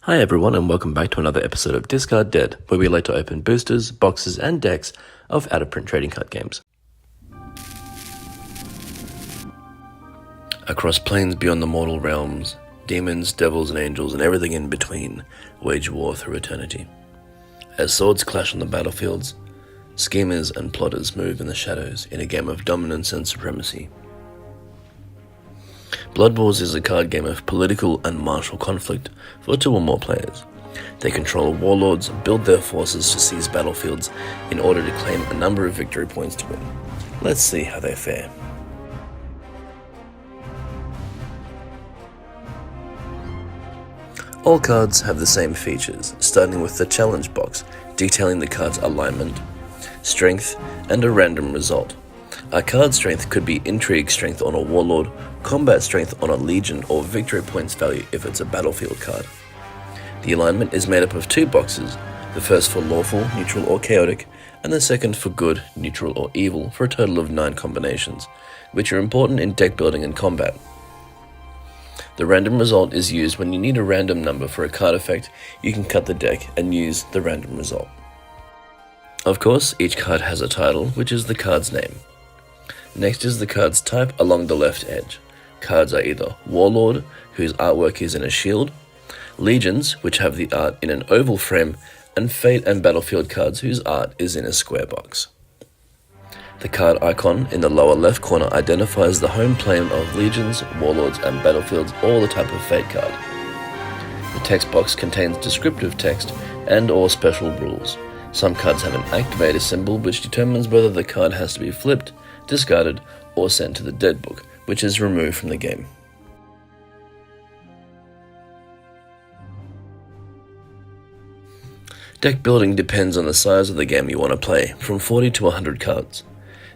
Hi everyone and welcome back to another episode of Discard Dead, where we like to open boosters, boxes and decks of out-of-print trading card games. Across planes beyond the mortal realms, demons, devils and angels and everything in between wage war through eternity. As swords clash on the battlefields, schemers and plotters move in the shadows in a game of dominance and supremacy. Blood Wars is a card game of political and martial conflict for 2 or more players. They control warlords, build their forces to seize battlefields in order to claim a number of victory points to win. Let's see how they fare. All cards have the same features, starting with the challenge box, detailing the card's alignment, strength, and a random result. A card strength could be Intrigue strength on a warlord, combat strength on a legion, or victory points value if it's a battlefield card. The alignment is made up of 2 boxes, the first for lawful, neutral, or chaotic, and the second for good, neutral, or evil, for a total of 9 combinations, which are important in deck building and combat. The random result is used when you need a random number for a card effect. You can cut the deck and use the random result. Of course, each card has a title, which is the card's name. Next is the card's type along the left edge. Cards are either Warlord, whose artwork is in a shield, Legions, which have the art in an oval frame, and Fate and Battlefield cards whose art is in a square box. The card icon in the lower left corner identifies the home plane of Legions, Warlords, and Battlefields, or the type of Fate card. The text box contains descriptive text and/or special rules. Some cards have an activator symbol which determines whether the card has to be flipped, discarded, or sent to the dead book, which is removed from the game. Deck building depends on the size of the game you want to play, from 40 to 100 cards.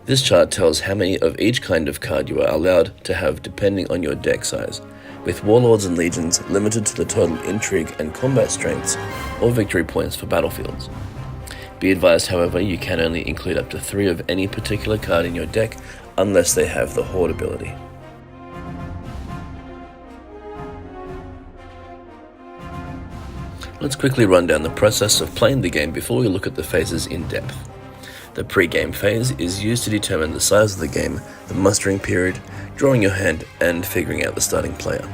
This chart tells how many of each kind of card you are allowed to have depending on your deck size, with Warlords and Legions limited to the total intrigue and combat strengths or victory points for battlefields. Be advised, however, you can only include up to 3 of any particular card in your deck unless they have the Horde ability. Let's quickly run down the process of playing the game before we look at the phases in depth. The pregame phase is used to determine the size of the game, the mustering period, drawing your hand, and figuring out the starting player.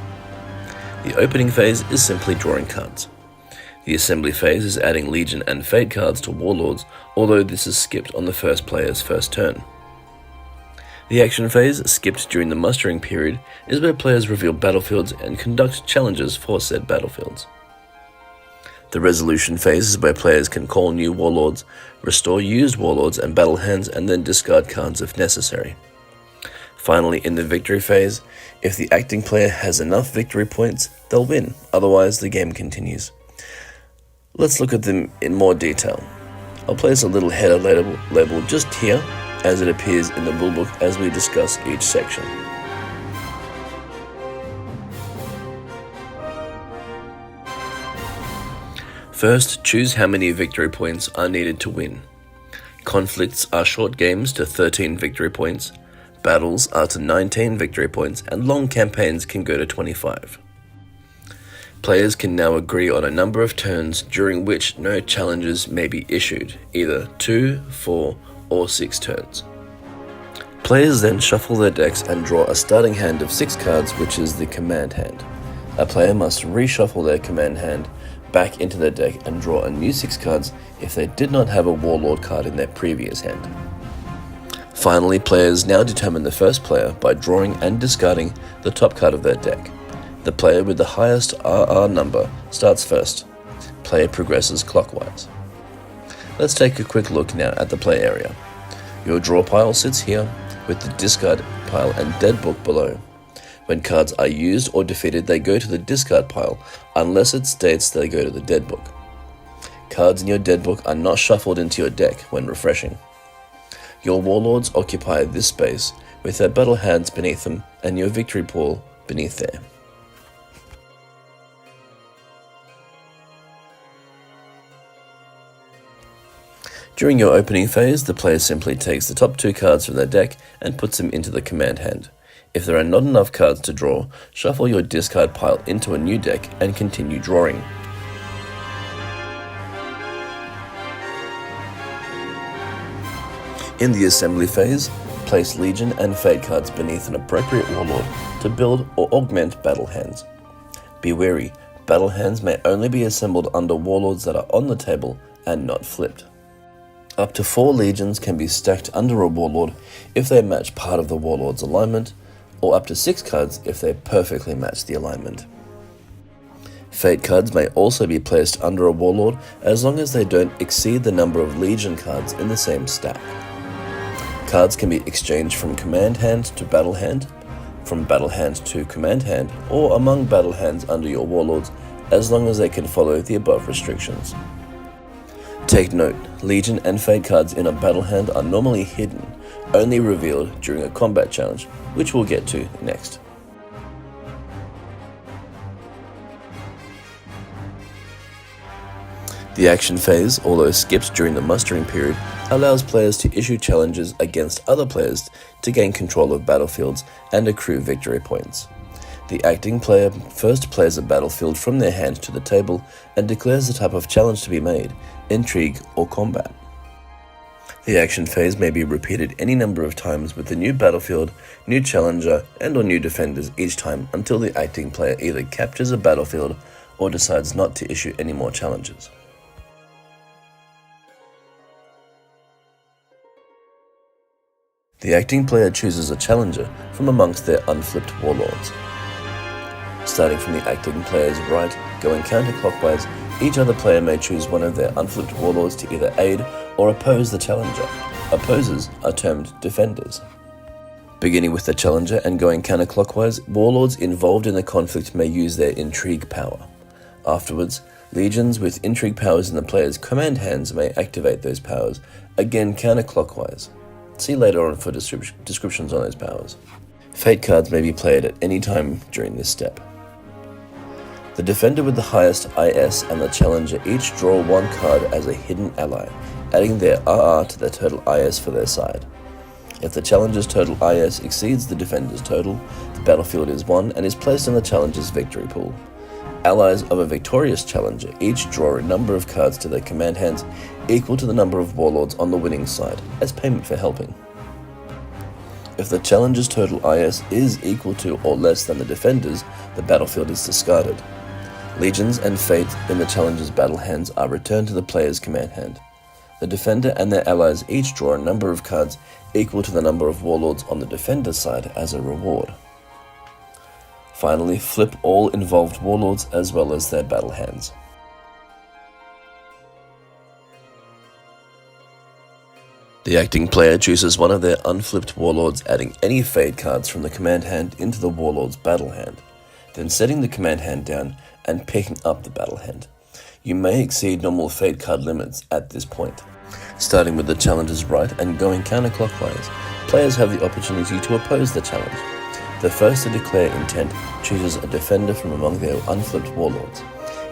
The opening phase is simply drawing cards. The assembly phase is adding Legion and Fate cards to Warlords, although this is skipped on the first player's first turn. The action phase, skipped during the mustering period, is where players reveal battlefields and conduct challenges for said battlefields. The resolution phase is where players can call new Warlords, restore used Warlords and battle hands, and then discard cards if necessary. Finally, in the victory phase, if the acting player has enough victory points, they'll win, otherwise the game continues. Let's look at them in more detail. I'll place a little header label just here, as it appears in the rulebook as we discuss each section. First, choose how many victory points are needed to win. Conflicts are short games to 13 victory points, battles are to 19 victory points, and long campaigns can go to 25. Players can now agree on a number of turns during which no challenges may be issued, either 2, 4, or 6 turns. Players then shuffle their decks and draw a starting hand of 6 cards, which is the command hand. A player must reshuffle their command hand back into their deck and draw a new 6 cards if they did not have a Warlord card in their previous hand. Finally, players now determine the first player by drawing and discarding the top card of their deck. The player with the highest RR number starts first. Player progresses clockwise. Let's take a quick look now at the play area. Your draw pile sits here, with the discard pile and dead book below. When cards are used or defeated, they go to the discard pile, unless it states they go to the dead book. Cards in your dead book are not shuffled into your deck when refreshing. Your Warlords occupy this space, with their battle hands beneath them and your victory pool beneath there. During your opening phase, the player simply takes the top 2 cards from their deck and puts them into the command hand. If there are not enough cards to draw, shuffle your discard pile into a new deck and continue drawing. In the assembly phase, place Legion and Fate cards beneath an appropriate warlord to build or augment battle hands. Be wary, battle hands may only be assembled under warlords that are on the table and not flipped. Up to 4 legions can be stacked under a warlord if they match part of the warlord's alignment, or up to 6 cards if they perfectly match the alignment. Fate cards may also be placed under a warlord as long as they don't exceed the number of legion cards in the same stack. Cards can be exchanged from command hand to battle hand, from battle hand to command hand, or among battle hands under your warlords as long as they can follow the above restrictions. Take note, Legion and Fate cards in a battle hand are normally hidden, only revealed during a combat challenge, which we'll get to next. The action phase, although skipped during the mustering period, allows players to issue challenges against other players to gain control of battlefields and accrue victory points. The acting player first plays a battlefield from their hand to the table and declares the type of challenge to be made, intrigue or combat. The action phase may be repeated any number of times with a new battlefield, new challenger, and or new defenders each time until the acting player either captures a battlefield or decides not to issue any more challenges. The acting player chooses a challenger from amongst their unflipped warlords. Starting from the acting player's right, going counterclockwise, each other player may choose one of their unflipped warlords to either aid or oppose the challenger. Opposers are termed defenders. Beginning with the challenger and going counterclockwise, warlords involved in the conflict may use their intrigue power. Afterwards, legions with intrigue powers in the player's command hands may activate those powers, again counterclockwise. See later on for descriptions on those powers. Fate cards may be played at any time during this step. The defender with the highest IS and the challenger each draw 1 card as a hidden ally, adding their RR to their total IS for their side. If the challenger's total IS exceeds the defender's total, the battlefield is won and is placed in the challenger's victory pool. Allies of a victorious challenger each draw a number of cards to their command hands equal to the number of warlords on the winning side, as payment for helping. If the challenger's total IS is equal to or less than the defender's, the battlefield is discarded. Legions and Fate in the challenger's battle hands are returned to the player's command hand. The defender and their allies each draw a number of cards equal to the number of warlords on the defender's side as a reward. Finally, flip all involved warlords as well as their battle hands. The acting player chooses one of their unflipped warlords, adding any Fate cards from the command hand into the warlord's battle hand, then setting the command hand down and picking up the battle hand. You may exceed normal Fate card limits at this point. Starting with the challenger's right and going counterclockwise, players have the opportunity to oppose the challenge. The first to declare intent chooses a defender from among their unflipped warlords.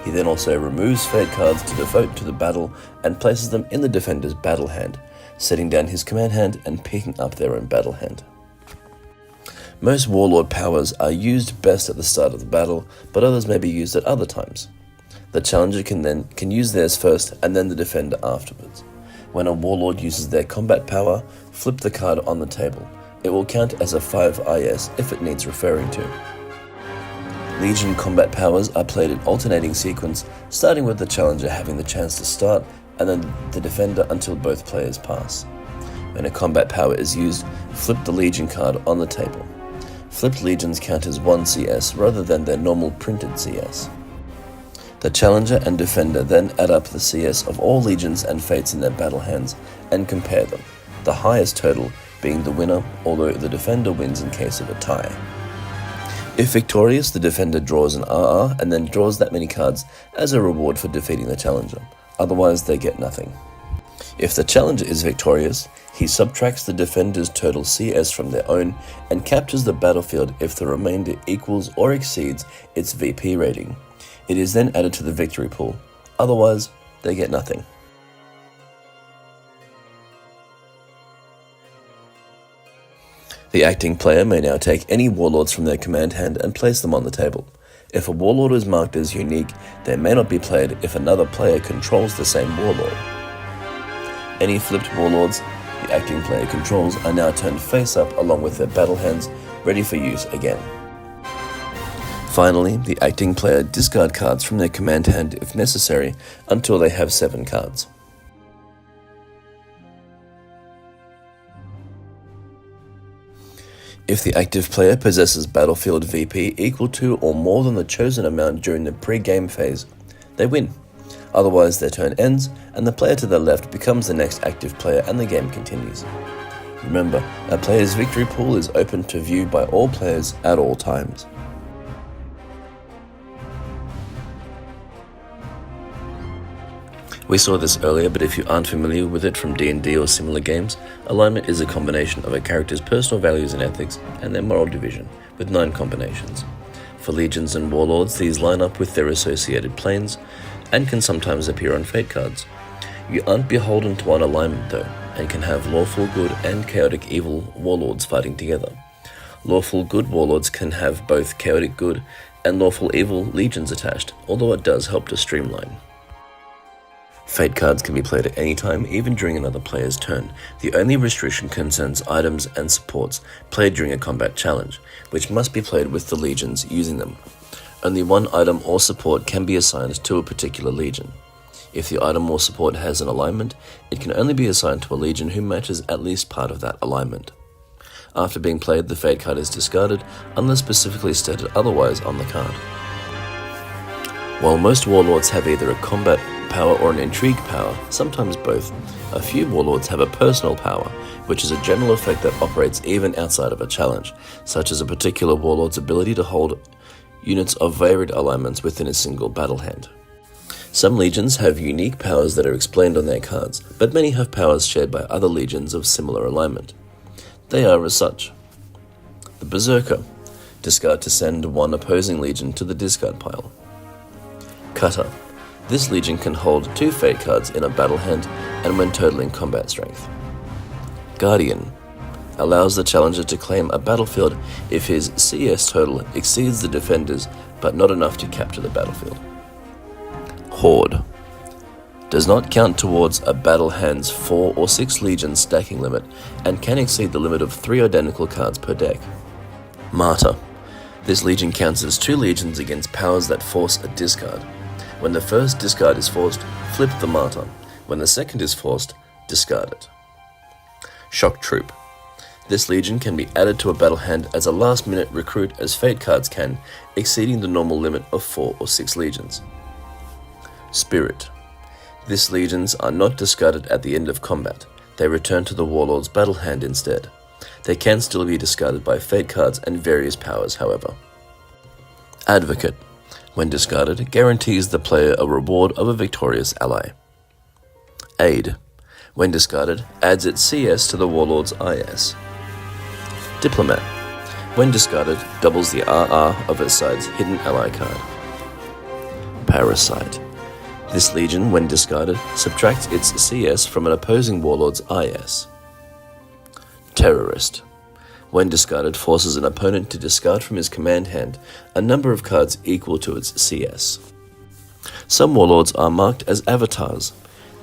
He then also removes Fate cards to devote to the battle and places them in the defender's battle hand, setting down his command hand and picking up their own battle hand. Most warlord powers are used best at the start of the battle, but others may be used at other times. The challenger can use theirs first and then the defender afterwards. When a warlord uses their combat power, flip the card on the table. It will count as a 5 IS if it needs referring to. Legion combat powers are played in alternating sequence, starting with the challenger having the chance to start and then the defender until both players pass. When a combat power is used, flip the Legion card on the table. Flipped legions count as 1 CS rather than their normal printed CS. The challenger and defender then add up the CS of all legions and fates in their battle hands and compare them, the highest total being the winner, although the defender wins in case of a tie. If victorious, the defender draws an RR and then draws that many cards as a reward for defeating the challenger, otherwise they get nothing. If the challenger is victorious, he subtracts the defender's total CS from their own and captures the battlefield if the remainder equals or exceeds its VP rating. It is then added to the victory pool, otherwise they get nothing. The acting player may now take any warlords from their command hand and place them on the table. If a warlord is marked as unique, they may not be played if another player controls the same warlord. Any flipped warlords, the acting player controls are now turned face up along with their battle hands, ready for use again. Finally, the acting player discard cards from their command hand if necessary until they have 7 cards. If the active player possesses battlefield VP equal to or more than the chosen amount during the pre-game phase, they win. Otherwise, their turn ends, and the player to the left becomes the next active player and the game continues. Remember, a player's victory pool is open to view by all players at all times. We saw this earlier, but if you aren't familiar with it from D&D or similar games, alignment is a combination of a character's personal values and ethics and their moral division, with 9 combinations. For legions and warlords, these line up with their associated planes, and can sometimes appear on fate cards. You aren't beholden to one alignment though, and can have lawful good and chaotic evil warlords fighting together. Lawful good warlords can have both chaotic good and lawful evil legions attached, although it does help to streamline. Fate cards can be played at any time, even during another player's turn. The only restriction concerns items and supports played during a combat challenge, which must be played with the legions using them. Only one item or support can be assigned to a particular legion. If the item or support has an alignment, it can only be assigned to a legion who matches at least part of that alignment. After being played, the fate card is discarded unless specifically stated otherwise on the card. While most warlords have either a combat power or an intrigue power, sometimes both, a few warlords have a personal power, which is a general effect that operates even outside of a challenge, such as a particular warlord's ability to hold units of varied alignments within a single battle hand. Some legions have unique powers that are explained on their cards, but many have powers shared by other legions of similar alignment. They are as such. The Berserker. Discard to send one opposing legion to the discard pile. Cutter. This legion can hold 2 fate cards in a battle hand and when totaling combat strength. Guardian. Allows the challenger to claim a battlefield if his CS total exceeds the defender's but not enough to capture the battlefield. Horde. Does not count towards a battle hand's 4 or 6 legion stacking limit and can exceed the limit of 3 identical cards per deck. Martyr. This legion counts as 2 legions against powers that force a discard. When the first discard is forced, flip the Martyr. When the second is forced, discard it. Shock Troop. This legion can be added to a battle hand as a last-minute recruit as fate cards can, exceeding the normal limit of 4 or 6 legions. Spirit. These legions are not discarded at the end of combat. They return to the warlord's battle hand instead. They can still be discarded by fate cards and various powers, however. Advocate. When discarded, guarantees the player a reward of a victorious ally. Aid. When discarded, adds its CS to the warlord's IS. Diplomat. When discarded, doubles the RR of its side's hidden ally card. Parasite. This legion, when discarded, subtracts its CS from an opposing warlord's IS. Terrorist. When discarded, forces an opponent to discard from his command hand a number of cards equal to its CS. Some warlords are marked as avatars.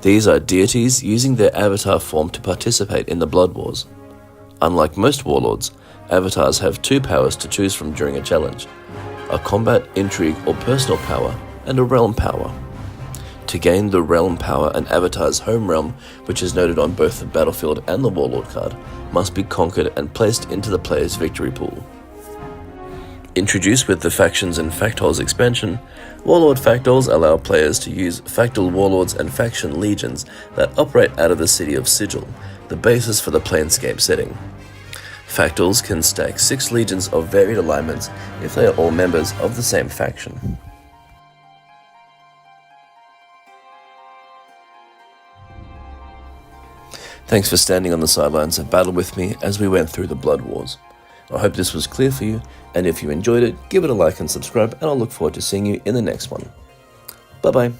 These are deities using their avatar form to participate in the Blood Wars. Unlike most warlords, avatars have 2 powers to choose from during a challenge: a combat, intrigue, or personal power, and a realm power. To gain the realm power, an avatar's home realm, which is noted on both the battlefield and the warlord card, must be conquered and placed into the player's victory pool. Introduced with the Factions and Factols expansion, Warlord Factols allow players to use Factal Warlords and Faction Legions that operate out of the city of Sigil, the basis for the Planescape setting. Factals can stack 6 legions of varied alignments if they are all members of the same faction. Thanks for standing on the sidelines of battle with me as we went through the Blood Wars. I hope this was clear for you, and if you enjoyed it, give it a like and subscribe, and I'll look forward to seeing you in the next one. Bye bye.